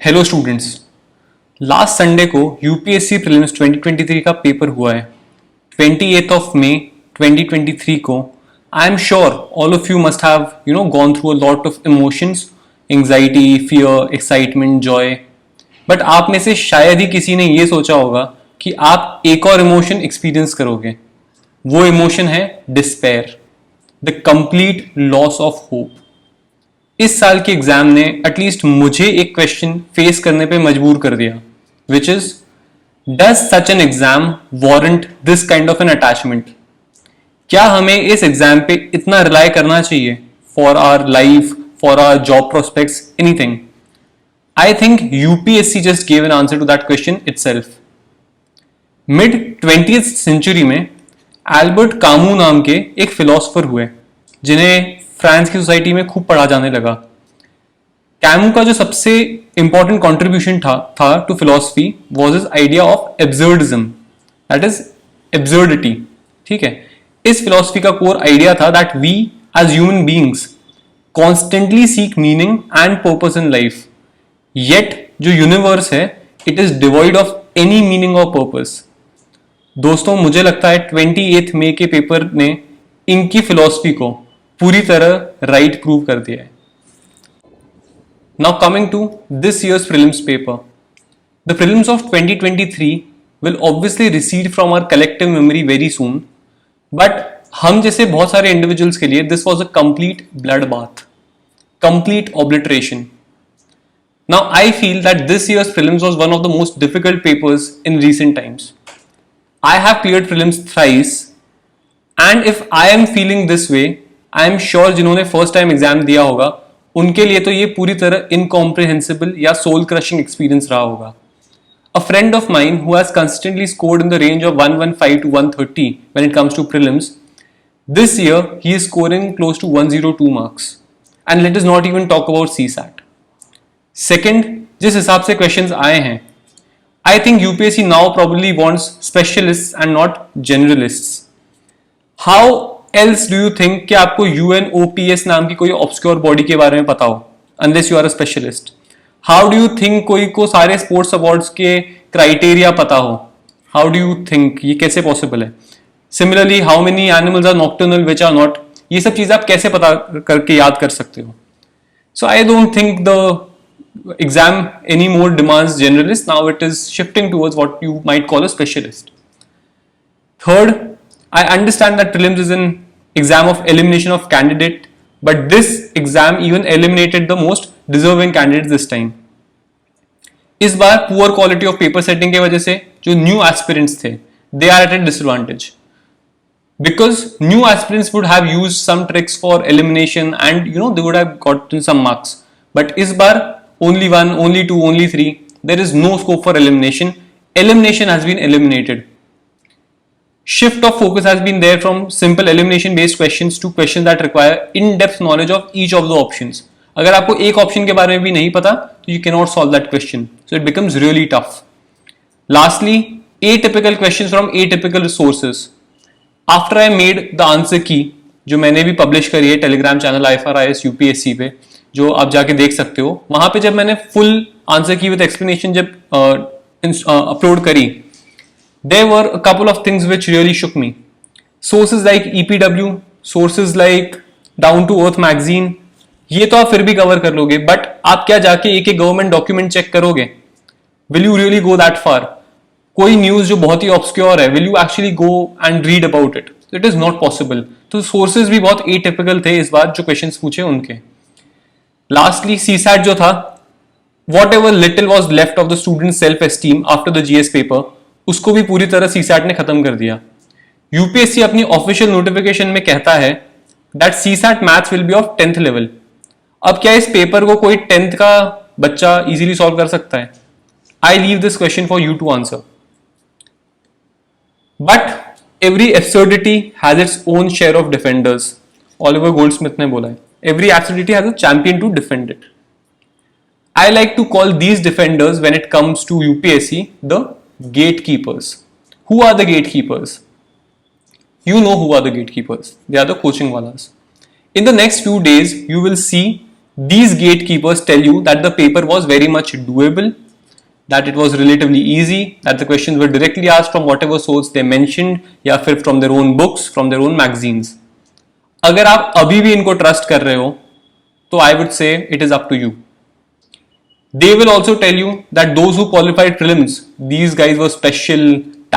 Hello students. Last Sunday को UPSC prelims 2023 का paper हुआ है 28th ऑफ मई 2023 को। I am sure all of you must have gone through a lot of emotions, anxiety, fear, excitement, Joy. But आप में से शायद ही किसी ने ये सोचा होगा कि आप एक और इमोशन एक्सपीरियंस करोगे। वो इमोशन है despair, the complete loss of hope. इस साल के एग्जाम ने एटलीस्ट मुझे एक क्वेश्चन फेस करने पे मजबूर कर दिया, which is does such an exam warrant this kind of an attachment. क्या हमें इस एग्जाम पे इतना रिलाई करना चाहिए for our life, for our job prospects, anything? I think UPSC just gave an answer to that question itself. Mid 20th century में Albert Camus नाम के एक फिलोसफर हुए जिन्हें फ्रांस की सोसाइटी में खूब पढ़ा जाने लगा। कैमू का जो सबसे इंपॉर्टेंट कॉन्ट्रीब्यूशन था to philosophy was his idea of absurdism, that is absurdity. ठीक है, इस फिलोसफी का कोर आइडिया था that we as human beings constantly seek meaning and purpose in life, yet जो यूनिवर्स है it is devoid of any meaning और purpose. दोस्तों, मुझे लगता है 28 मई के पेपर ने इनकी फिलोसफी को पूरी तरह राइट प्रूव कर दिया है। Now coming to this year's prelims paper, the prelims of 2023 will obviously recede from our collective memory very soon, but हम जैसे बहुत सारे इंडिविजुअल्स के लिए this was a complete blood bath, complete obliteration. Now I feel that this year's prelims was one of the most difficult papers in recent times. I have cleared prelims thrice, and if I am feeling this way, I am sure जिन्होंने first time exam दिया होगा उनके लिए तो ये पूरी तरह incomprehensible या सोल क्रशिंग एक्सपीरियंस रहा होगा। A friend of mine who has consistently scored in the range of 115 to 130 when it comes to prelims, this year he is scoring close to 102 marks, and let us not even talk about CSAT. Second, जिस हिसाब से questions आए हैं, I think UPSC now probably wants specialists and not generalists. How else do you think कि आपको UNOPS नाम की कोई ऑब्सक्योर बॉडी के बारे में पता हो, unless you are a specialist? How do you think कोई को सारे स्पोर्ट्स अवार्ड्स के क्राइटेरिया पता हो? हाउ डू यू थिंक ये कैसे पॉसिबल है? Similarly, how many animals are nocturnal which are not, ये सब चीजें आप कैसे पता करके याद कर सकते हो? So I don't think the exam anymore demands generalists. Now it is shifting towards what you might call a specialist. Third, I understand that prelims is an exam of elimination of candidate, but this exam even eliminated the most deserving candidates this time. इस बार poor quality of paper setting की वजह से जो new aspirants थे they are at a disadvantage, because new aspirants would have used some tricks for elimination and they would have gotten some marks. But इस बार only 1, only 2, only 3, there is no scope for elimination. Elimination has been eliminated. Shift of focus has been there from simple elimination based questions to questions that require in-depth knowledge of each of the options. अगर आपको एक option के बारे में भी नहीं पता तो you cannot solve that question. So it becomes really tough. Lastly, atypical questions from atypical sources. After I made the answer key, जो मैंने भी पब्लिश करी है टेलीग्राम चैनल IFRIS UPSC पे, जो आप जाके देख सकते हो, वहां पे जब मैंने फुल आंसर की विद एक्सप्लेनेशन जब अपलोड करी, there were a couple of things which really shook me. Sources like EPW, sources like Down to Earth magazine, ये तो आप फिर भी कवर कर लोगे, बट आप क्या जाके एक एक गवर्नमेंट डॉक्यूमेंट चेक करोगे? Will you really go that far? कोई न्यूज जो बहुत ही ऑब्सक्योर है, will you actually go and read about it? It is not possible. तो सोर्सेज भी बहुत एटिपिकल थे इस बार जो क्वेश्चंस पूछे उनके। लास्टली, सीसैट जो था, what ever little was left of the student self esteem after the GS paper, उसको भी पूरी तरह सीसैट ने खत्म कर दिया। यूपीएससी अपनी ऑफिशियल नोटिफिकेशन में कहता है that CSAT maths will be of 10th level. अब क्या इस पेपर को कोई 10th का बच्चा इजीली सॉल्व कर सकता है? I leave this question for you to answer. But every absurdity has its own share of defenders, Oliver Goldsmith ने बोला है। Every absurdity has a champion to defend it. I like to call these defenders when it comes to UPSC the gatekeepers. Who are the gatekeepers? You know who are the gatekeepers. They are the coaching walas. In the next few days, you will see these gatekeepers tell you that the paper was very much doable, that it was relatively easy, that the questions were directly asked from whatever source they mentioned या फिर from their own books, from their own magazines. अगर आप अभी भी इनको trust कर रहे हो तो I would say it is up to you. They will also tell you that those who qualified prelims, these guys were special,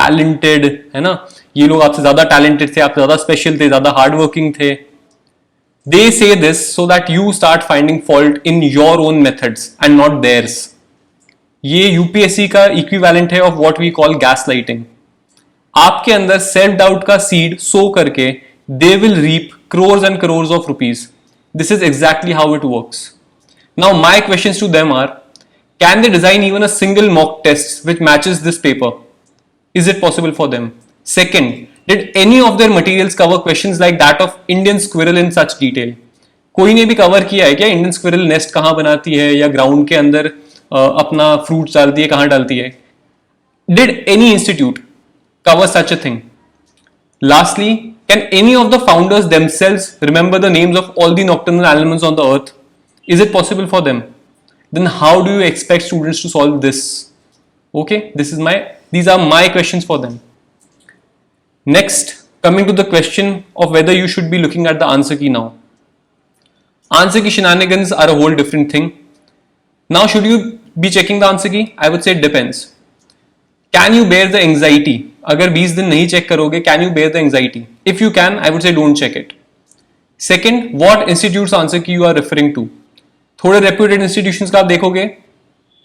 talented, है ना, ये लोग आपसे ज्यादा talented थे, आपसे ज्यादा special थे, ज्यादा hard working थे. They say this so that you start finding fault in your own methods and not theirs. ये यूपीएससी का इक्विवेलेंट है of what we call gas lighting. आपके अंदर सेल्फ डाउट का सीड सो करके they will reap crores and crores of rupees. This is exactly how it works. Now my questions to them are, can they design even a single mock test which matches this paper? Is it possible for them? Second, did any of their materials cover questions like that of Indian squirrel in such detail? कोई ने भी cover किया है क्या Indian squirrel nest कहां बनाती है या ग्राउंड के अंदर अपना फ्रूट डालती है कहां डालती है? Did any institute cover such a thing? Lastly, can any of the founders themselves remember the names of all the nocturnal animals on the earth? Is it possible for them? Then how do you expect students to solve this? Okay, these are my questions for them. Next, coming to the question of whether you should be looking at the answer key now. Answer key shenanigans are a whole different thing. Now, should you be checking the answer key? I would say it depends. Can you bear the anxiety? अगर 20 दिन नहीं check करोगे, can you bear the anxiety? If you can, I would say don't check it. Second, what institutes answer key you are referring to? थोड़े reputed institutions का आप देखोगे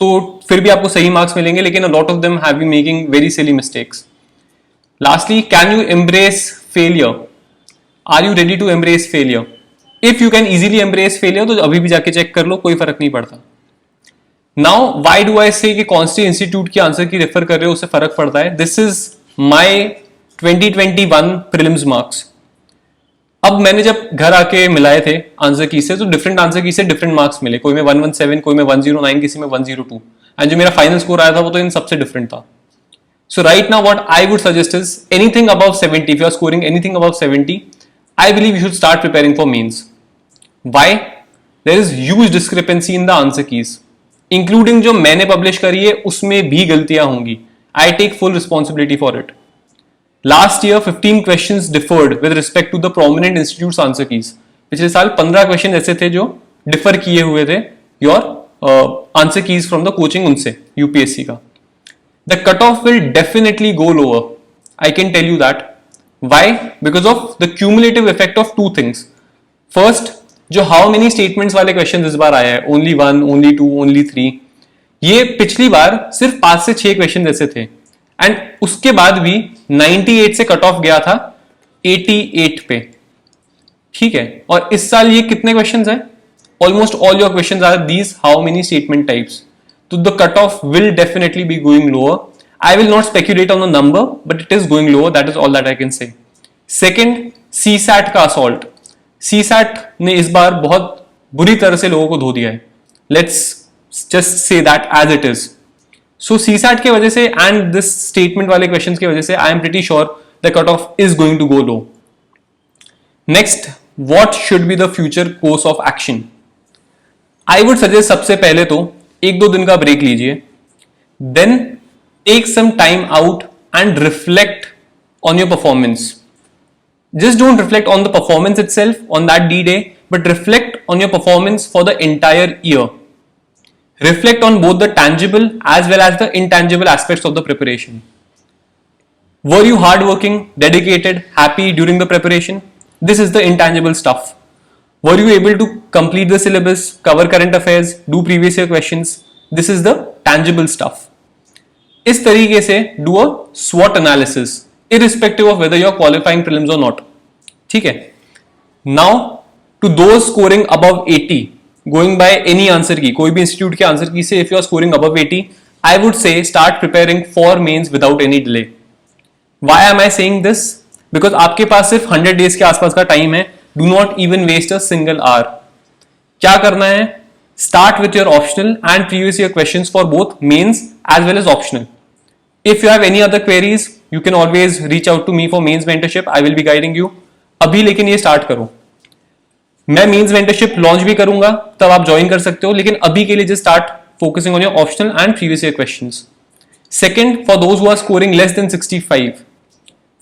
तो फिर भी आपको सही मार्क्स मिलेंगे, लेकिन a lot of them have been making very silly mistakes. Lastly, can you embrace failure? Are you ready to embrace failure? If you can easily embrace failure, तो अभी भी जाके चेक कर लो, कोई फर्क नहीं पड़ता. Now, why do I say कि कौन सी इंस्टीट्यूट की आंसर की रेफर कर रहे हो उससे फर्क पड़ता है? This is my 2021 prelims marks. अब मैंने जब घर आके मिलाए थे आंसर की से, तो डिफरेंट आंसर की से डिफरेंट मार्क्स मिले. कोई में 117, कोई में 109, किसी में 102. एंड जो मेरा फाइनल स्कोर आया था वो तो इन सबसे डिफरेंट था. So right now what I would suggest is anything above 70, if you are scoring anything above 70, I believe you should start preparing for mains. Why? There is huge discrepancy in the answer keys. Including जो मैंने publish करी है उसमें भी गलतियां होंगी. I take full responsibility for it. Last year 15 questions differed with respect to the prominent institutes answer keys. पिछले साल 15 क्वेश्चन ऐसे थे जो डिफर किए हुए थे your answer keys from the coaching उनसे यूपीएससी का. The cut off will definitely go lower. I can tell you that. Why? Because of the cumulative effect of two things. First, जो how many statements वाले question इस बार आया है, only 1, only 2, only 3, ये पिछली बार सिर्फ 5 से 6 क्वेश्चन ऐसे थे. एंड उसके बाद भी 98 से कट ऑफ गया था 88 पे. ठीक है. और इस साल ये कितने क्वेश्चन है? Almost all your question are these how many statement types. तो the cut off will definitely be going lower. I will not speculate on the number, but it is going lower. That is all that I can say. Second, CSAT का assault. CSAT ने इस बार बहुत बुरी तरह से लोगों को धो दिया है. Let's just say that as it is. So CSAT के वजह से एंड दिस स्टेटमेंट वाले क्वेश्चंस की वजह से I am pretty sure the cut off is going to go low. Next, what should be the future course of action? I would suggest सबसे पहले तो 1-2 दिन का ब्रेक लीजिए. Then take some time out and reflect on your performance. Just don't reflect on the performance itself on that D-Day, but reflect on your performance for the entire year. Reflect on both the tangible as well as the intangible aspects of the preparation. Were you hardworking, dedicated, happy during the preparation? This is the intangible stuff. Were you able to complete the syllabus, cover current affairs, do previous year questions? This is the tangible stuff. इस तरीके से do a SWOT analysis. Irrespective of whether you are qualifying prelims or not. ठीक है. Now to those scoring above 80, going by any answer key, कोई भी institute के answer की से if you are scoring above 80, I would say start preparing for mains without any delay. Why am I saying this? Because आपके पास सिर्फ 100 days के आसपास का टाइम है. Do not even waste a single hour. क्या करना है? Start with your optional and previous year questions for both mains as well as optional. If you have any other queries, you can always reach out to me for mains mentorship. I will be guiding you. अभी लेकिन ये start करो. मैं means mentorship launch भी करूंगा, तब आप join कर सकते हो, लेकिन अभी के लिए just start focusing on your optional and previous year questions. Second, for those who are scoring less than 65,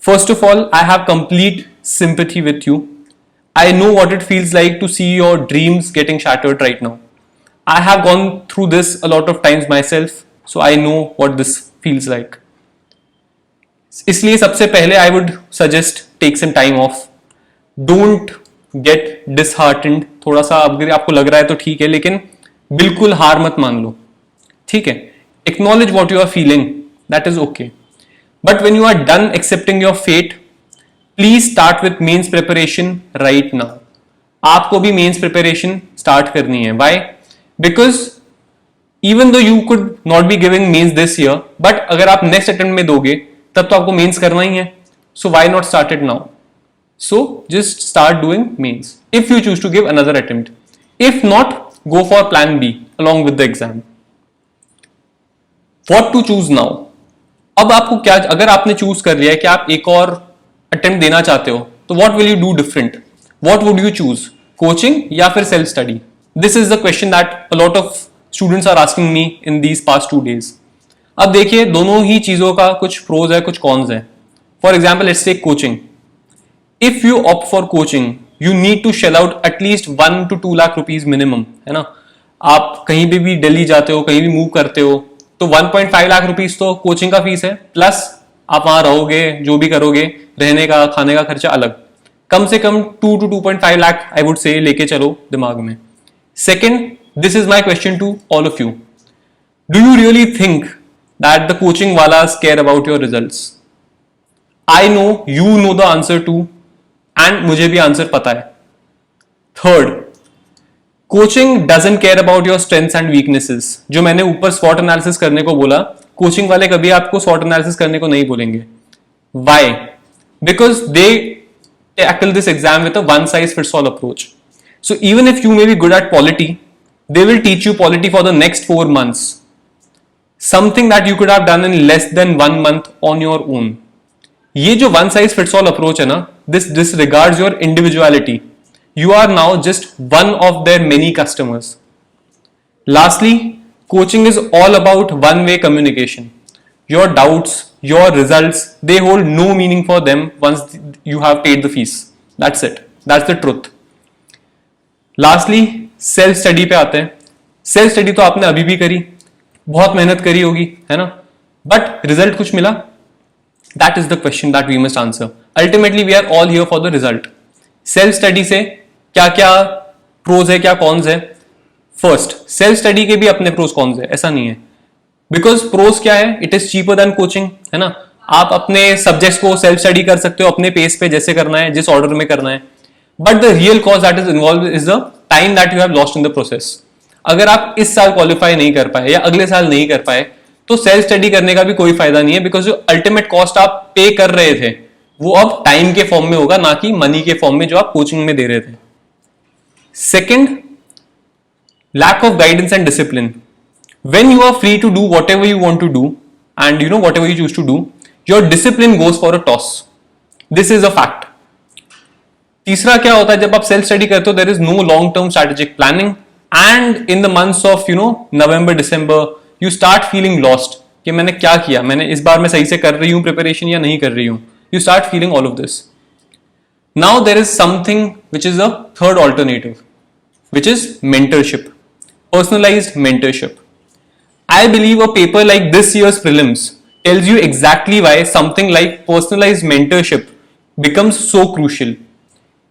first of all, I have complete sympathy with you. I know what it feels like to see your dreams getting shattered right now. I have gone through this a lot of times myself, so I know what this feels like. इसलिए सबसे पहले I would suggest take some time off. Don't get disheartened. थोड़ा सा अगर आपको लग रहा है तो ठीक है, लेकिन बिल्कुल हार मत मान लो, ठीक है. Acknowledge what you are feeling, that is okay. But when you are done accepting your fate, please start with mains preparation right now. आपको भी mains preparation start करनी है. Why? Because even though you could not be giving mains this year, but अगर आप next attempt में दोगे तब तो आपको mains करना ही है. So why not start it now? So just start doing mains if you choose to give another attempt. If not, go for plan B along with the exam. What to choose now? अब आपको क्या, अगर आपने choose कर लिया है कि आप एक और अटेम्प्ट देना चाहते हो, तो what will you do different? What would you choose? Coaching या फिर self study? This is the question that a lot of students are asking me in these past 2 days. अब देखिए, दोनों ही चीजों का कुछ प्रोज है, कुछ कॉन्स है. For example, let's take coaching. If you opt for coaching, you need to shell out at least 1 to 2 lakh rupees minimum, है ना. आप कहीं भी दिल्ली जाते हो, कहीं भी मूव करते हो, तो 1.5 लाख रुपीज तो कोचिंग का फीस है, प्लस आप वहां रहोगे, जो भी करोगे, रहने का खाने का खर्चा अलग. कम से कम 2 to 2.5 lakh I would say लेके चलो दिमाग में. Second, this is my question to all of you. Do you really think that the coaching वालास care about your results? I know you know the answer too, and मुझे भी answer पता है. Third, coaching doesn't care about your strengths and weaknesses. जो मैंने ऊपर स्वॉट analysis करने को बोला, कोचिंग वाले कभी आपको स्वॉट एनालिसिस करने को नहीं बोलेंगे. Why? Because they tackle this exam with a one size fits all approach. So even if you may be good at polity, they will teach you polity for the next 4 months, something that you could have done in less than 1 month on your own. ये जो one size fits all approach है ना, this डिसरिगार्ड्स your individuality. You are now just one of their many customers. Lastly, coaching is all about one-way communication. Your doubts, your results, they hold no meaning for them once you have paid the fees. That's it. That's the truth. Lastly, self study पे आते हैं. Self study तो आपने अभी भी करी, बहुत मेहनत करी होगी, है ना, but result कुछ मिला? That is the question that we must answer. Ultimately, we are all here for the result. Self study से क्या क्या प्रोज है, क्या कॉन्स है? फर्स्ट, सेल्फ स्टडी के भी अपने प्रोज कॉन्स है, ऐसा नहीं है. बिकॉज प्रोज क्या है? It is cheaper than coaching, है ना. आप अपने सब्जेक्ट्स को सेल्फ स्टडी कर सकते हो अपने पेस पे, जैसे करना है, जिस ऑर्डर में करना है. But the real cause that is involve is the time that you have lost in the process. अगर आप इस साल क्वालिफाई नहीं कर पाए या अगले साल नहीं कर पाए, तो सेल्फ स्टडी करने का भी कोई फायदा नहीं है. बिकॉज जो अल्टीमेट कॉस्ट आप पे कर रहे थे, वो अब टाइम के फॉर्म में होगा, ना कि मनी के फॉर्म में जो आप कोचिंग में दे रहे थे. Second, lack of guidance and discipline. When you are free to do whatever you want to do, and you know whatever you choose to do, your discipline goes for a toss. This is a fact. तीसरा क्या होता है, जब आप self study करते हो, there is no long term strategic planning, and in the months of November, December, you start feeling lost कि मैंने क्या किया, मैंने इस बार मैं सही से कर रही हूँ प्रिपरेशन या नहीं कर रही हूँ. You start feeling all of this. Now there is something which is a third alternative, which is mentorship, personalized mentorship. I believe a paper like this year's prelims tells you exactly why something like personalized mentorship becomes so crucial.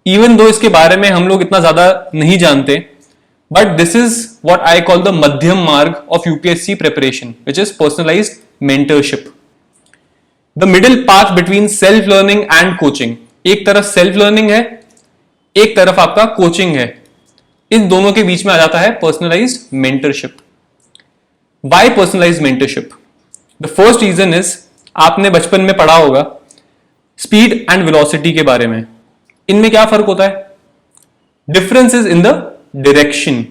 Even though इसके बारे में हम लोग इतना ज्यादा नहीं जानते, but this is what I call the madhyam marg of UPSC preparation, which is personalized mentorship. The middle path between self-learning and coaching. एक तरफ सेल्फ लर्निंग है, एक तरफ आपका कोचिंग है. इन दोनों के बीच में आ जाता है personalised mentorship. Why personalised mentorship? The first reason is, आपने बचपन में पढ़ा होगा स्पीड एंड वेलोसिटी के बारे में. इनमें क्या फर्क होता है? Difference is in the direction.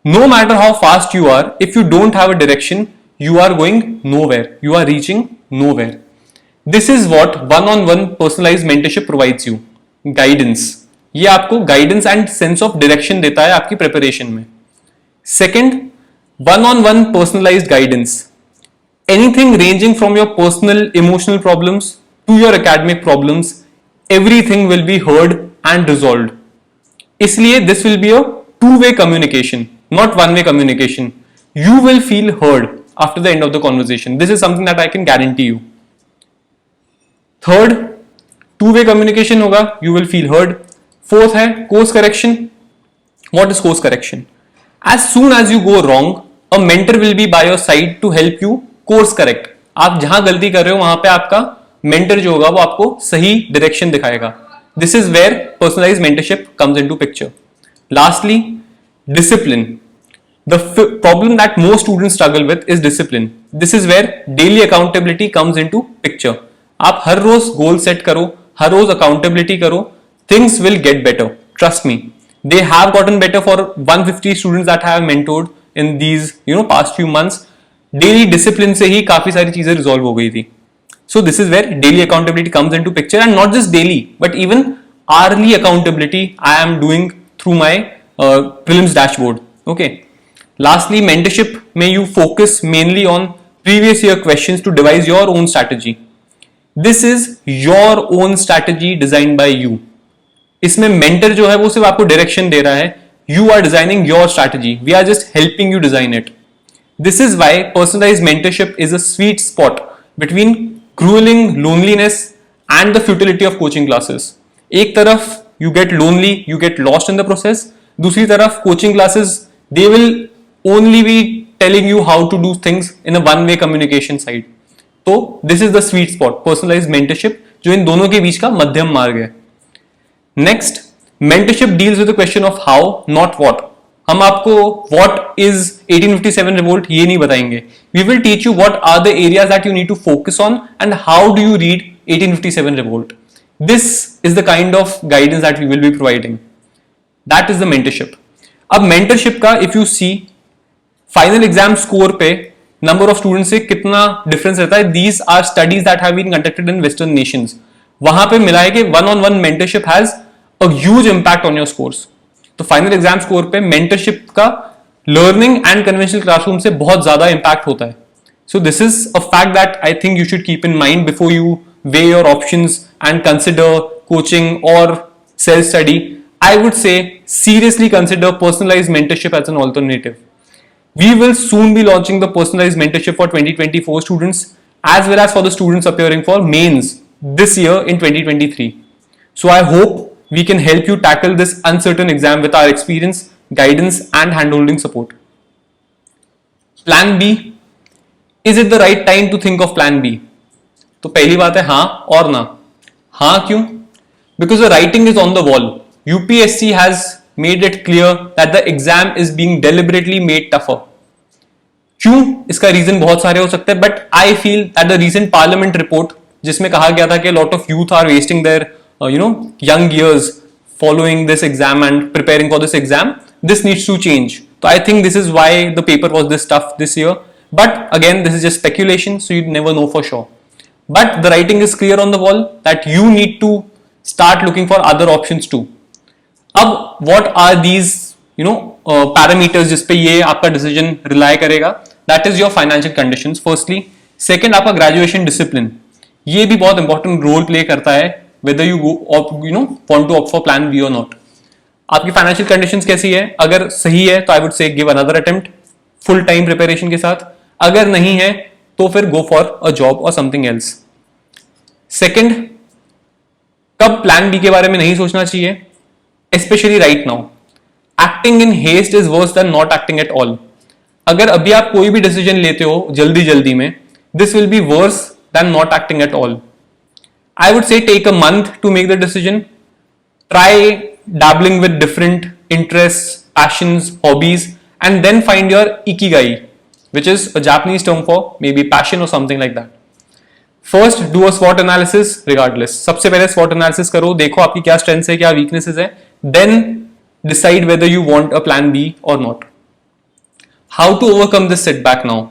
No matter how fast you are, if you don't have a direction, you are going nowhere, you are reaching nowhere. This is what one-on-one personalized mentorship provides you. Guidance, ये आपको guidance and sense of direction देता है आपकी preparation में. Second, one on one personalised guidance. Anything ranging from your personal emotional problems to your academic problems, everything will be heard and resolved. इसलिए this will be a two-way communication, not one-way communication. You will feel heard after the end of the conversation. This is something that I can guarantee you. Third, two-way communication होगा, you will feel heard. Fourth है course correction. What is course correction? As soon as you go wrong, a mentor will be by your side to help you course correct. आप जहां गलती कर रहे हो वहां पे आपका मेंटर जो होगा वो आपको सही डायरेक्शन दिखाएगा. This is where personalised mentorship comes into picture. Lastly, discipline. The problem that most students struggle with is discipline. This is where daily accountability comes into picture. आप हर रोज गोल सेट करो, हर रोज अकाउंटेबिलिटी करो, things will get better. Trust me, they have gotten better for 150 students that I have mentored in these past few months. Daily discipline से ही काफी सारी चीजें रिजॉल्व हो गई थी. So this is where daily accountability comes into picture, and not just daily but even early accountability I am doing through my prelims dashboard. Okay. Lastly, mentorship में you focus mainly on previous year questions to devise your own strategy. This is your own strategy design by you. इसमें mentor जो है वो सिर्फ आपको direction दे रहा है. You are designing your strategy. We are just helping you design it. This is why personalized mentorship is a sweet spot between grueling loneliness and the futility of coaching classes. एक तरफ you get lonely, you get lost in the process. दूसरी तरफ coaching classes, they will only be telling you how to do things in a one-way communication side. तो this is the sweet spot, personalized mentorship, जो इन दोनों के बीच का मध्यम मार्ग है. Next, mentorship deals with the question of how, not what. हम आपको what is 1857 revolt ये नहीं बताएंगे. We will teach you what are the areas that you need to focus on and how do you read 1857 revolt. This is the kind of guidance that we will be providing. That is the mentorship. अब mentorship का if you see final exam score पे number of students से कितना difference रहता है. These are studies that have been conducted in Western nations. वहां पे मिला है कि one-on-one mentorship has a huge impact on your scores. तो फाइनल एग्जाम स्कोर पे मेंटरशिप का लर्निंग एंड कन्वेंशनल क्लासरूम से बहुत ज्यादा इंपैक्ट होता है. So this is a fact that I think you should keep in mind before you weigh your options and consider coaching और self study. I would say seriously consider personalized mentorship as an alternative. We will soon be launching the personalized mentorship for 2024 students as well as for the students appearing for mains this year in 2023. So I hope we can help you tackle this uncertain exam with our experience, guidance and handholding support. Plan B. Is it the right time to think of plan B? तो पहली बात है हाँ और ना. हाँ क्यों? Because the writing is on the wall. UPSC has made it clear that the exam is being deliberately made tougher. क्यों? इसका रीजन बहुत सारे हो सकते हैं, but I feel that the recent parliament report जिसमें कहा गया था कि lot of youth are wasting their young years following this exam and preparing for this exam, this needs to change. So I think this is why the paper was this tough this year. But again, this is just speculation, so you never know for sure. But the writing is clear on the wall that you need to start looking for other options too. अब what are these parameters जिस पे ये आपका decision rely करेगा? That is your financial conditions firstly. Second, आपका graduation discipline. ये भी बहुत important role play करता है whether you go want to opt for plan B or not. आपकी फाइनेंशियल कंडीशंस कैसी है? अगर सही है तो I would say give another attempt full time preparation के साथ. अगर नहीं है तो फिर गो फॉर अ जॉब और समथिंग एल्स. सेकंड, कब प्लान बी के बारे में नहीं सोचना चाहिए? Specially right now. Acting in haste is worse than not acting at all. अगर अभी आप कोई भी डिसीजन लेते हो जल्दी जल्दी में, this will be verse than not acting at all. I would say take a month to make the decision. Try dabbling with different interests, passions, hobbies, and then find your ikigai, which is a Japanese term for maybe passion or something like that. First, do a SWOT analysis regardless. सबसे पहले SWOT analysis करो, देखो आपकी क्या strengths है, क्या weaknesses है. Then decide whether you want a plan B or not. How to overcome this setback now?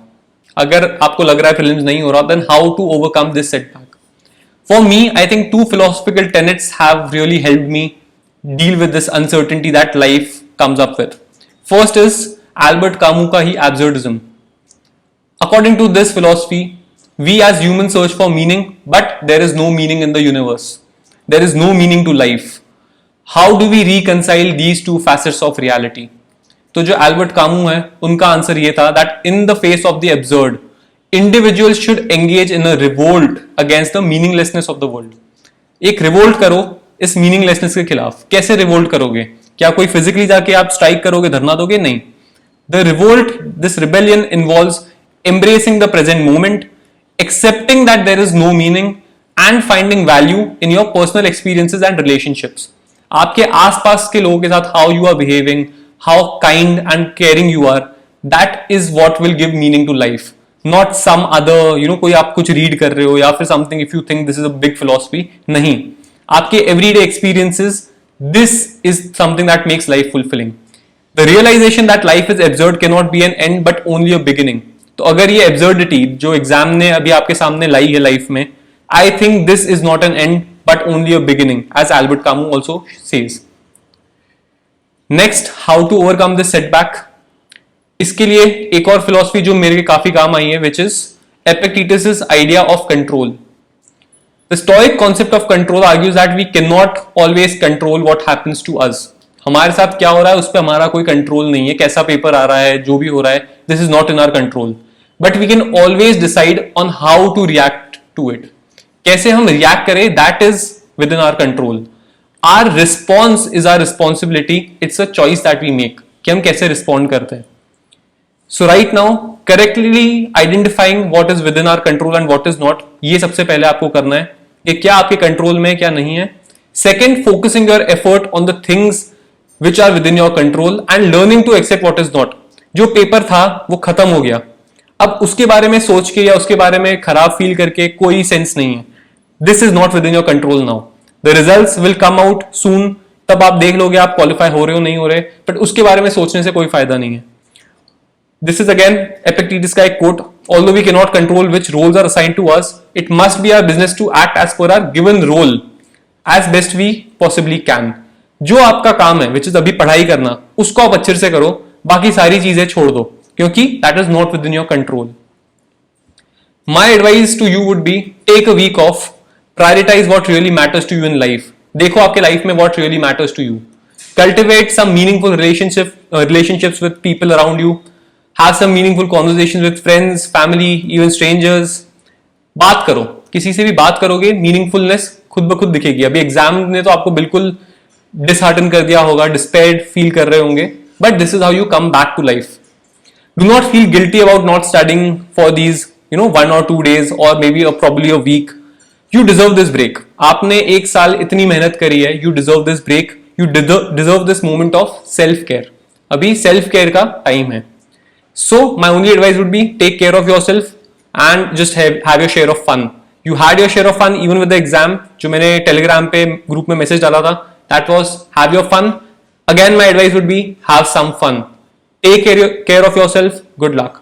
अगर आपको लग रहा है prelims नहीं हो रहा, then how to overcome this setback? For me, I think two philosophical tenets have really helped me deal with this uncertainty that life comes up with. First is Albert Camus का ही absurdism. According to this philosophy, we as humans search for meaning, but there is no meaning in the universe. There is no meaning to life. How do we reconcile these two facets of reality? तो जो Albert Camus है उनका answer ये था that in the face of the absurd, individuals should engage in a revolt against the meaninglessness of the world. एक revolt करो इस meaninglessness के खिलाफ. कैसे रिवोल्ट करोगे? क्या कोई फिजिकली जाके आप स्ट्राइक करोगे, धरना दोगे? नहीं. The revolt, this rebellion involves embracing the present moment, accepting that there is no meaning, and finding value in your personal experiences and relationships. आपके आसपास के लोगों के साथ how you are behaving, how kind and caring you are, that is what will give meaning to life. Not some other, कोई आप कुछ read कर रहे हो या फिर something if you think this is a big philosophy. नहीं. आपके everyday experiences, this is something that makes life fulfilling. The realization that life is absurd cannot be an end but only a beginning. तो अगर ये absurdity जो exam ने अभी आपके सामने लाई है लाइफ में, I think this is not an end but only a beginning, as Albert Camus also says. Next, how to overcome this setback. इसके लिए एक और फिलॉसफी जो मेरे काफी काम आई है, which is Epictetus idea of control. The stoic concept of control argues that we can not always control what happens to us. हमारे साथ क्या हो रहा है उस पर हमारा कोई कंट्रोल नहीं है. कैसा पेपर आ रहा है, जो भी हो रहा है, this is not in our control, but we can always decide on how to react to it. कैसे हम रिएक्ट करें, that is within our control. Our response is our responsibility. It's a choice that we make कि हम कैसे respond करते हैं. So right now, correctly identifying what is within our control and what is not, ये सबसे पहले आपको करना है कि क्या आपके कंट्रोल में, क्या नहीं है. Second, focusing your effort on the things which are within your control and learning to accept what is not. जो पेपर था वो खत्म हो गया, अब उसके बारे में सोच के या उसके बारे में खराब फील करके कोई सेंस नहीं है. This is not within your control now. The results will come out soon, तब आप देख लोगे आप क्वालिफाई हो रहे हो नहीं हो रहे, बट उसके बारे में सोचने से कोई फायदा नहीं है. दिस इज अगेन एपिक्टेटस का एक coat. Although we cannot control which roles are assigned to us, it must be our business to act as per our given role as best we possibly can. जो आपका काम है, which is अभी पढ़ाई करना, उसको आप अच्छे से करो, बाकी सारी चीजें छोड़ दो, क्योंकि that is not within your control. My advice to you would be, take a week off, prioritise what really matters to you in life. देखो आपके लाइफ में what really matters to you. Cultivate some meaningful relationships with people around you. Have some meaningful conversations with friends, family, even strangers. बात करो, किसी से भी बात करोगे, मीनिंगफुलनेस खुद ब खुद दिखेगी. अभी एग्जाम ने तो आपको बिल्कुल डिसहार्टन कर दिया होगा, डिस्पेयर्ड फील कर रहे होंगे, but this is how you come back to life. Do not feel guilty about not studying for these 1 or 2 days और may be probably a week. You deserve this break. आपने एक साल इतनी मेहनत करी है, you deserve this break, you deserve this moment of self care. अभी self care का टाइम है. So my only advice would be, take care of your self and just have your share of fun. You had your share of fun even with the exam. जो मैंने Telegram पे group में message डाला था, that was have your fun. Again, my advice would be have some fun. Take care of yourself. Good luck.